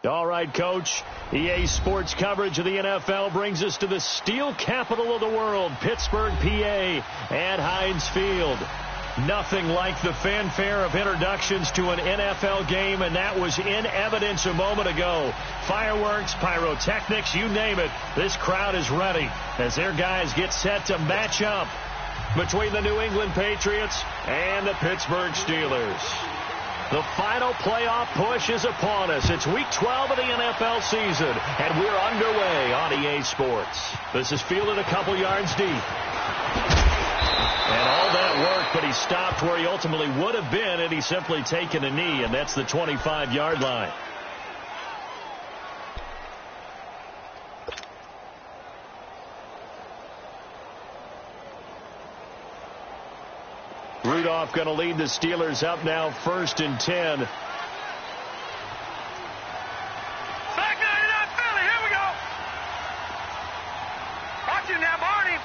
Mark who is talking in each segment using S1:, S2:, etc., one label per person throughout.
S1: All right, Coach. EA Sports coverage of the NFL brings us to the steel capital of the world, Pittsburgh, PA, at Heinz Field. Nothing like the fanfare of introductions to an NFL game, and that was in evidence a moment ago. Fireworks, pyrotechnics, you name it. This crowd is ready as their guys get set to match up between the New England Patriots and the Pittsburgh Steelers. The final playoff push is upon us. It's Week 12 of the NFL season, and we're underway on EA Sports. This is fielded a couple yards deep. And all that work, but he stopped where he ultimately would have been had he simply taken a knee, and that's the 25-yard line. Rudolph going to lead the Steelers up now, 1st and 10.
S2: Back 99 Philly, here we go. Watch him now, Barney.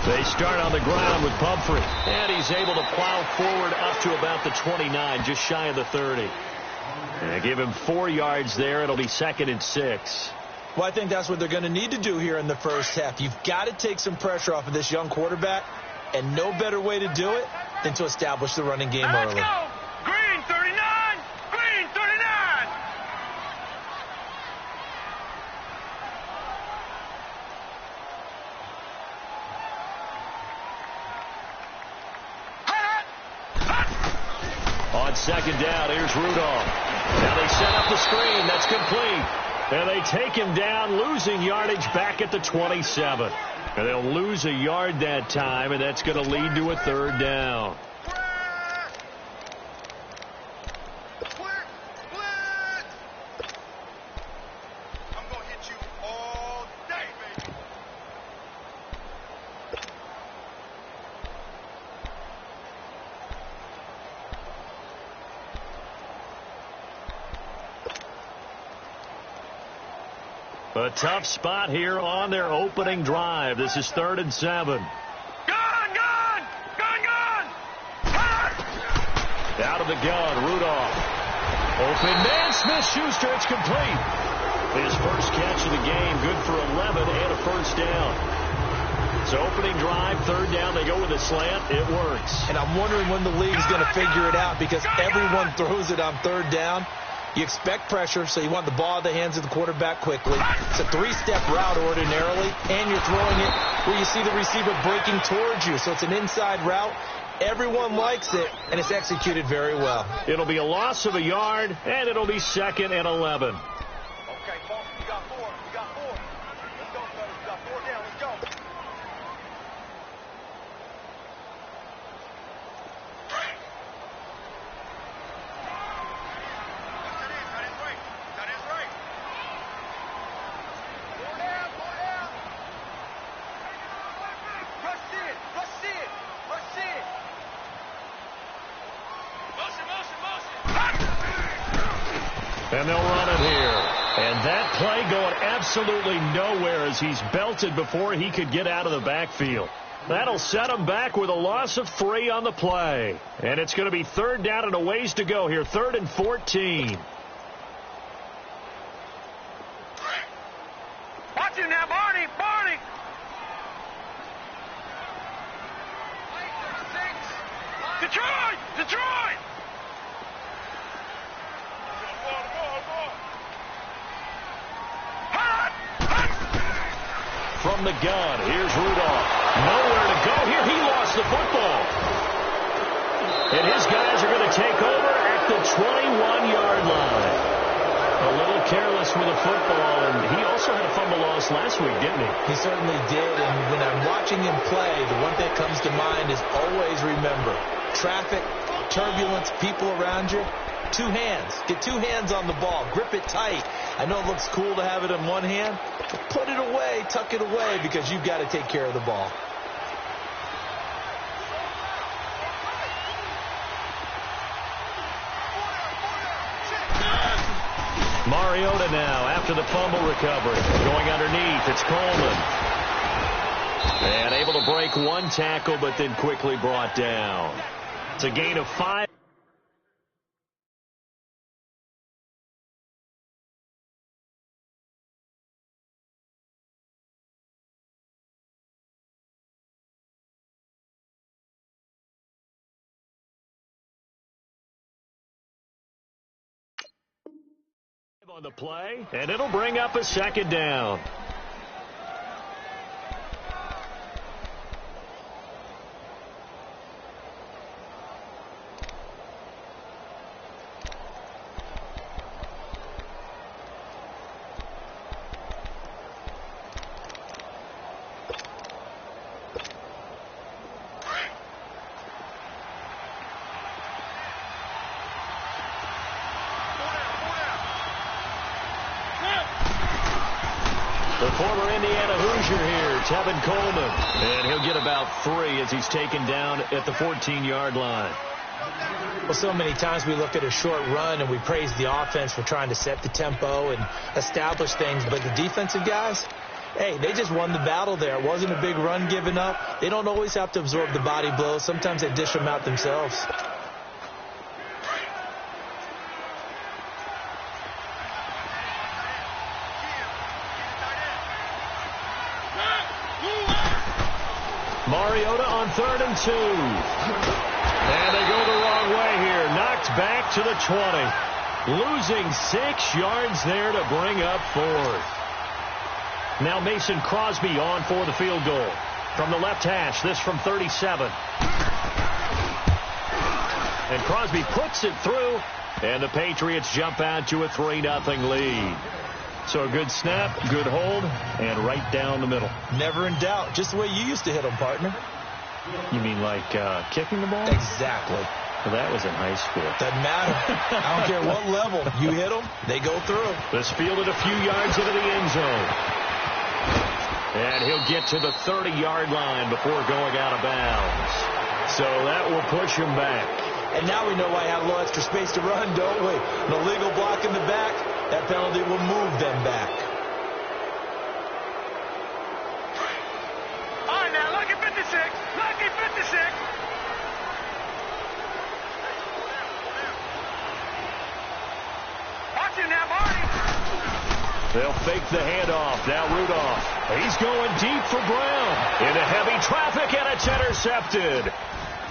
S1: They start on the ground with Pumphrey, and he's able to plow forward up to about the 29, just shy of the 30. And give him 4 yards there. It'll be 2nd and 6.
S3: Well, I think that's what they're going to need to do here in the first half. You've got to take some pressure off of this young quarterback, and no better way to do it than to establish the running game early.
S2: Let's go. Green 39. Green 39.
S1: On 2nd down, here's Rudolph. Now they set up the screen. That's complete. And they take him down, losing yardage back at the 27. And they'll lose a yard that time, and that's going to lead to a 3rd down.
S2: I'm going to hit you all day, baby.
S1: A tough spot here on their opening drive. This is 3rd and 7.
S2: Gone!
S1: Out of the gun, Rudolph. Open man, Smith-Schuster, it's complete. His first catch of the game, good for 11 and a 1st down. So opening drive, 3rd down, they go with a slant, it works.
S3: And I'm wondering when the league's going to figure it out, because everyone throws it on 3rd down. You expect pressure, so you want the ball in the hands of the quarterback quickly. It's a 3-step route ordinarily, and you're throwing it where you see the receiver breaking towards you. So it's an inside route. Everyone likes it, and it's executed very well.
S1: It'll be a loss of a yard, and it'll be 2nd and 11.
S2: Okay, Boston, you got 4. You got 4. Let's go, fellas. You got 4 down. Let's go.
S1: And they'll run it here. And that play going absolutely nowhere as he's belted before he could get out of the backfield. That'll set him back with a loss of 3 on the play. And it's going to be 3rd down and a ways to go here. 3rd and 14.
S2: Watch him now, Barney. Detroit!
S1: From the gun, here's Rudolph. Nowhere to go here. He lost the football. And his guys are going to take over at the 21-yard line. A little careless with the football, and he also had a fumble loss last week, didn't he?
S3: He certainly did, and when I'm watching him play, the one thing that comes to mind is always remember, traffic, turbulence, people around you, 2 hands. Get 2 hands on the ball. Grip it tight. I know it looks cool to have it in one hand, but put it away, tuck it away, because you've got to take care of the ball.
S1: Mariota now after the fumble recovery. Going underneath, it's Coleman. And able to break one tackle, but then quickly brought down. It's a gain of 5. On the play, and it'll bring up a second down. The former Indiana Hoosier here, Tevin Coleman. And he'll get about 3 as he's taken down at the 14-yard line.
S3: Well, so many times we look at a short run and we praise the offense for trying to set the tempo and establish things. But the defensive guys, hey, they just won the battle there. It wasn't a big run given up. They don't always have to absorb the body blows. Sometimes they dish them out themselves.
S1: Mariota on 3rd and 2. And they go the wrong way here. Knocked back to the 20. Losing 6 yards there to bring up 4th. Now Mason Crosby on for the field goal. From the left hash, this from 37. And Crosby puts it through. And the Patriots jump out to a 3-0 lead. So a good snap, good hold, and right down the middle.
S3: Never in doubt. Just the way you used to hit them, partner.
S1: You mean like kicking the ball?
S3: Exactly.
S1: Well, that was in high school.
S3: Doesn't matter. I don't care what level. You hit them, they go through.
S1: This fielded a few yards into the end zone. And he'll get to the 30-yard line before going out of bounds. So that will push him back.
S3: And now we know why I had a little extra space to run, don't we? An illegal block in the back. That penalty will move them back.
S2: All right, now, lucky 56. Lucky 56. Watch him now, Marty.
S1: They'll fake the handoff. Now Rudolph. He's going deep for Brown. Into heavy traffic, and it's intercepted.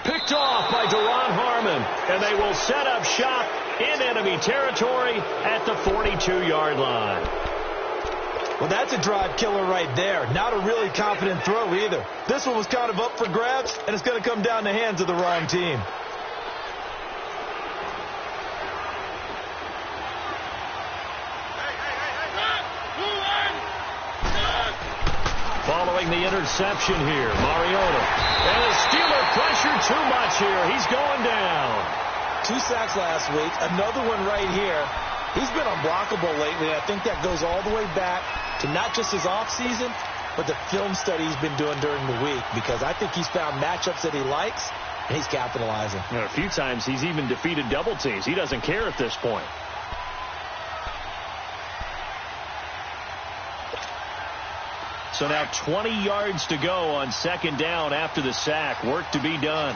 S1: Picked off by Deron Harmon. And they will set up shop in enemy territory at the 42-yard line.
S3: Well, that's a drive killer right there. Not a really confident throw either. This one was kind of up for grabs, and it's going to come down the hands of the wrong team.
S1: Following the interception here, Mariota. And the Steeler pressure too much here. He's going down.
S3: 2 sacks last week, another one right here. He's been unblockable lately. I think that goes all the way back to not just his offseason, but the film study he's been doing during the week, because I think he's found matchups that he likes, and he's capitalizing.
S1: You know, a few times he's even defeated double teams. He doesn't care at this point. So now 20 yards to go on 2nd down after the sack. Work to be done.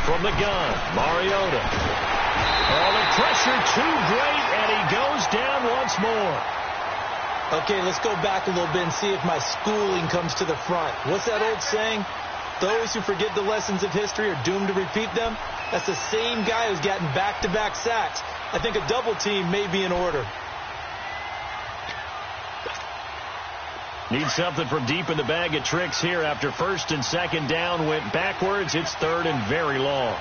S1: From the gun, Mariota. Oh, the pressure too great, and he goes down once more.
S3: Okay, let's go back a little bit and see if my schooling comes to the front. What's that old saying? Those who forget the lessons of history are doomed to repeat them. That's the same guy who's gotten back-to-back sacks. I think a double team may be in order.
S1: Need something from deep in the bag of tricks here after 1st and 2nd down went backwards. It's 3rd and very long.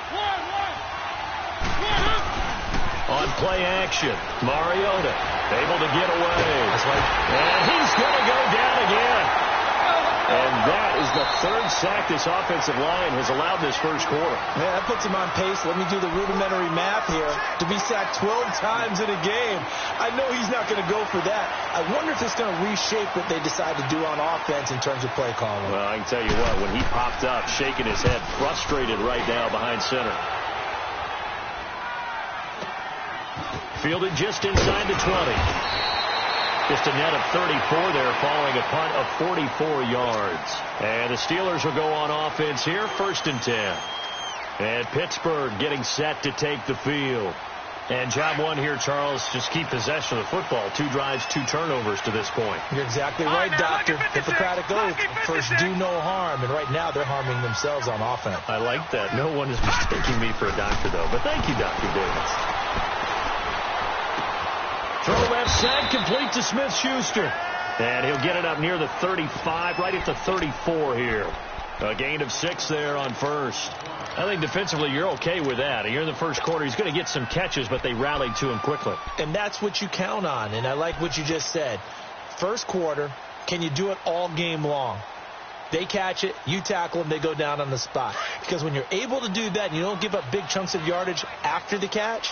S1: On play action, Mariota able to get away. And he's going to go down again. And that is the 3rd sack this offensive line has allowed this first quarter.
S3: Yeah, that puts him on pace. Let me do the rudimentary math here. To be sacked 12 times in a game, I know he's not going to go for that. I wonder if it's going to reshape what they decide to do on offense in terms of play calling.
S1: Well, I can tell you what, when he popped up, shaking his head, frustrated right now behind center. Fielded just inside the 20. Just a net of 34 there following a punt of 44 yards. And the Steelers will go on offense here, 1st and 10. And Pittsburgh getting set to take the field. And job one here, Charles, just keep possession of the football. 2 drives, 2 turnovers to this point.
S3: You're exactly right, Doctor. Hippocratic oath, first do no harm. And right now they're harming themselves on offense.
S1: I like that. No one is mistaking me for a doctor, though. But thank you, Dr. Davis. Throw left side, complete to Smith-Schuster. And he'll get it up near the 35, right at the 34 here. A gain of 6 there on first. I think defensively you're okay with that. You're in the first quarter. He's going to get some catches, but they rallied to him quickly.
S3: And that's what you count on. And I like what you just said. First quarter, can you do it all game long? They catch it, you tackle them, they go down on the spot. Because when you're able to do that and you don't give up big chunks of yardage after the catch,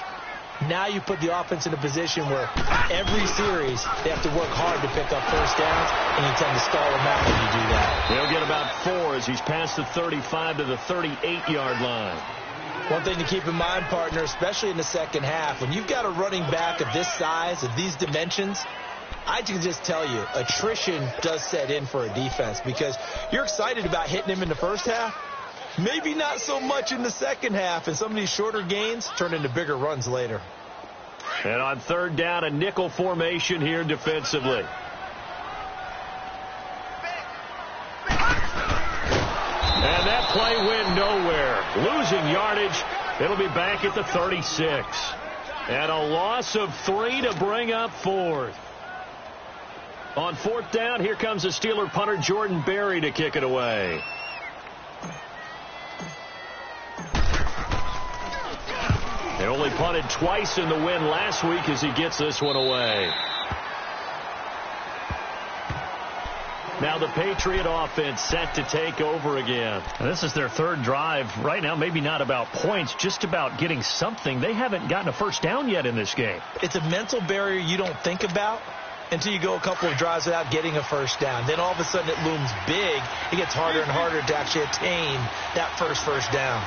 S3: now you put the offense in a position where every series they have to work hard to pick up first downs, and you tend to stall them out when you do that.
S1: They'll get about 4 as he's past the 35 to the 38-yard line.
S3: One thing to keep in mind, partner, especially in the second half, when you've got a running back of this size, of these dimensions, I can just tell you, attrition does set in for a defense because you're excited about hitting him in the first half. Maybe not so much in the second half, and some of these shorter gains turn into bigger runs later.
S1: And on 3rd down, a nickel formation here defensively. And that play went nowhere. Losing yardage. It'll be back at the 36. And a loss of 3 to bring up 4th. On 4th down, here comes the Steeler punter Jordan Berry to kick it away. They only punted twice in the win last week as he gets this one away. Now the Patriot offense set to take over again. And this is their 3rd drive. Right now, maybe not about points, just about getting something. They haven't gotten a first down yet in this game.
S3: It's a mental barrier you don't think about until you go a couple of drives without getting a first down. Then all of a sudden it looms big. It gets harder and harder to actually attain that first down.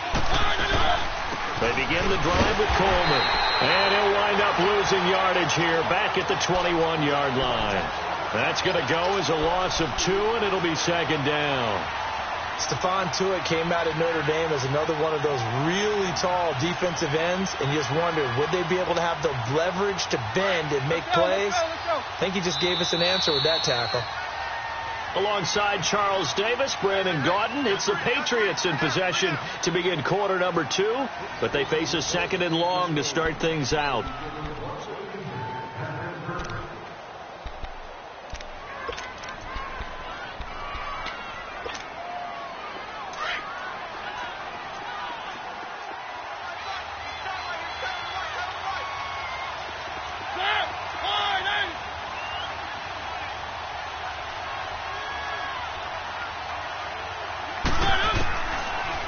S1: They begin the drive with Coleman. And he'll wind up losing yardage here back at the 21-yard line. That's going to go as a loss of 2, and it'll be 2nd down.
S3: Stephon Tuitt came out of Notre Dame as another one of those really tall defensive ends, and you just wondered, would they be able to have the leverage to bend and make plays? I think he just gave us an answer with that tackle.
S1: Alongside Charles Davis, Brandon Gaudin, it's the Patriots in possession to begin quarter number 2, but they face a 2nd and long to start things out.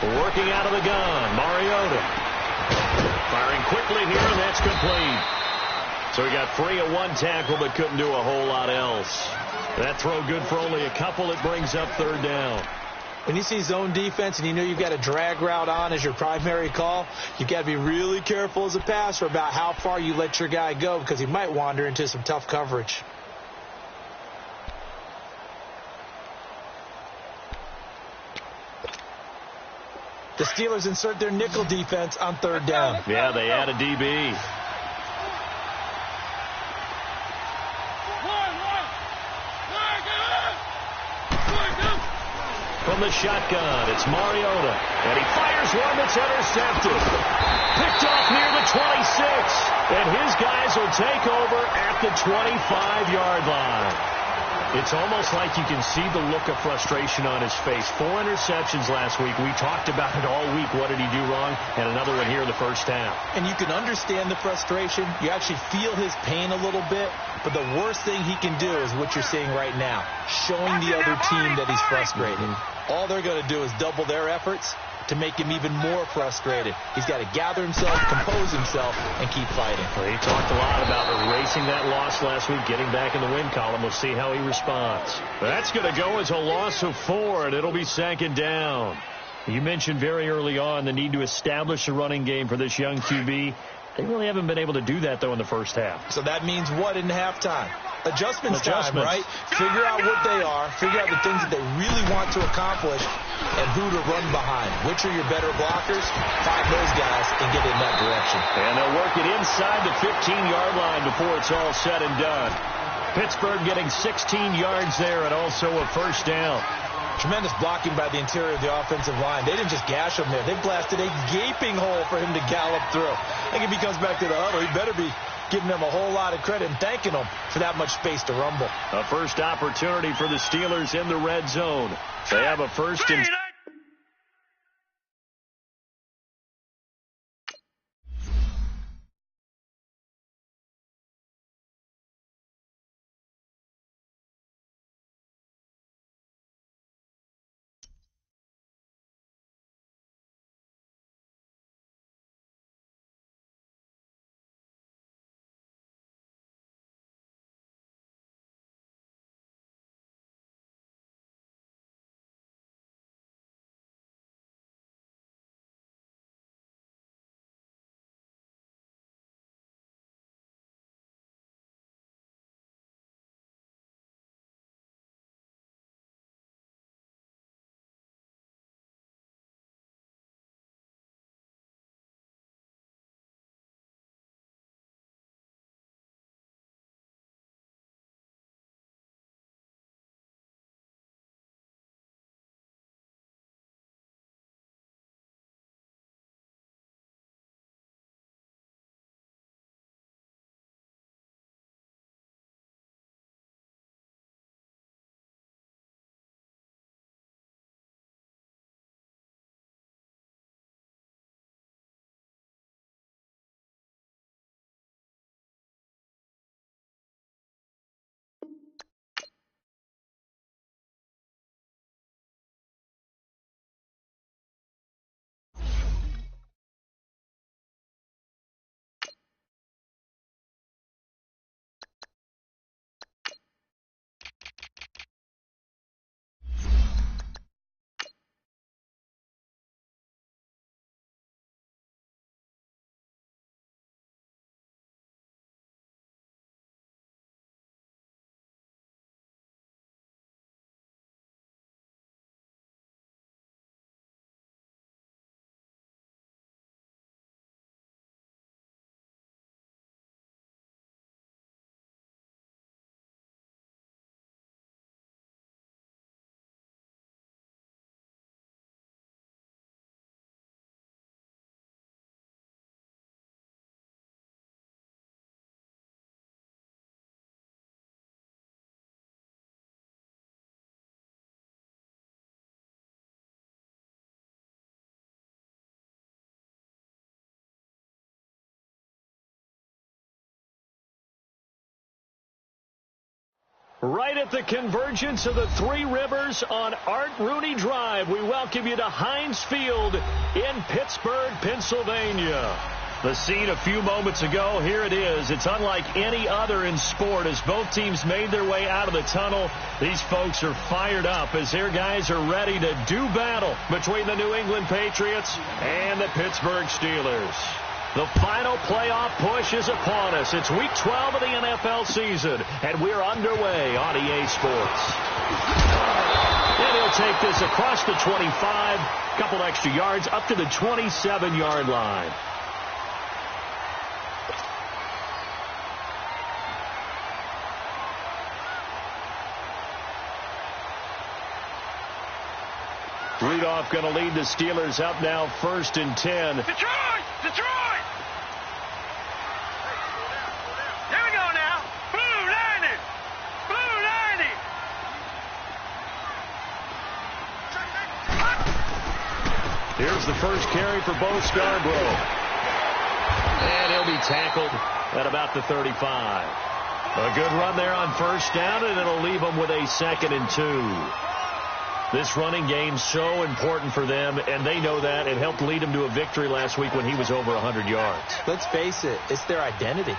S1: Working out of the gun, Mariota. Firing quickly here, and that's complete. So he got free of 1 tackle, but couldn't do a whole lot else. That throw good for only a couple. It brings up 3rd down.
S3: When you see zone defense and you know you've got a drag route on as your primary call, you've got to be really careful as a passer about how far you let your guy go because he might wander into some tough coverage. The Steelers insert their nickel defense on 3rd down.
S1: Yeah, they add a DB. From the shotgun, it's Mariota. And he fires one that's intercepted. Picked off near the 26. And his guys will take over at the 25-yard line. It's almost like you can see the look of frustration on his face. 4 interceptions last week. We talked about it all week. What did he do wrong? And another one here in the first half.
S3: And you can understand the frustration. You actually feel his pain a little bit. But the worst thing he can do is what you're seeing right now, showing the other team that he's frustrated. All they're going to do is double their efforts to make him even more frustrated. He's got to gather himself, compose himself, and keep fighting.
S1: Well, he talked a lot about erasing that loss last week, getting back in the win column. We'll see how he responds. That's going to go as a loss of 4, and it'll be 2nd down. You mentioned very early on the need to establish a running game for this young QB. They really haven't been able to do that, though, in the first half.
S3: So that means what in halftime? Adjustments time, right? Figure out what they are, figure out the things that they really want to accomplish, and who to run behind. Which are your better blockers? Find those guys and get in that direction.
S1: And they'll work it inside the 15-yard line before it's all said and done. Pittsburgh getting 16 yards there and also a first down.
S3: Tremendous blocking by the interior of the offensive line. They didn't just gash him there. They blasted a gaping hole for him to gallop through. I think if he comes back to the huddle, he better be giving them a whole lot of credit and thanking them for that much space to rumble.
S1: A first opportunity for the Steelers in the red zone. They have a first and... Right at the convergence of the Three Rivers on Art Rooney Drive, we welcome you to Heinz Field in Pittsburgh, Pennsylvania. The scene a few moments ago, here it is. It's unlike any other in sport as both teams made their way out of the tunnel. These folks are fired up as their guys are ready to do battle between the New England Patriots and the Pittsburgh Steelers. The final playoff push is upon us. It's week 12 of the NFL season, and we're underway on EA Sports. And he'll take this across the 25, couple extra yards, up to the 27-yard line. Rudolph going to lead the Steelers up now, 1st and 10.
S2: Detroit! Detroit! Here we go now. Blue 90! Blue 90!
S1: Here's the first carry for Bo Scarborough. And he'll be tackled at about the 35. A good run there on 1st down, and it'll leave them with a 2nd and 2. This running game so important for them, and they know that. It helped lead them to a victory last week when he was over 100 yards.
S3: Let's face it, it's their identity.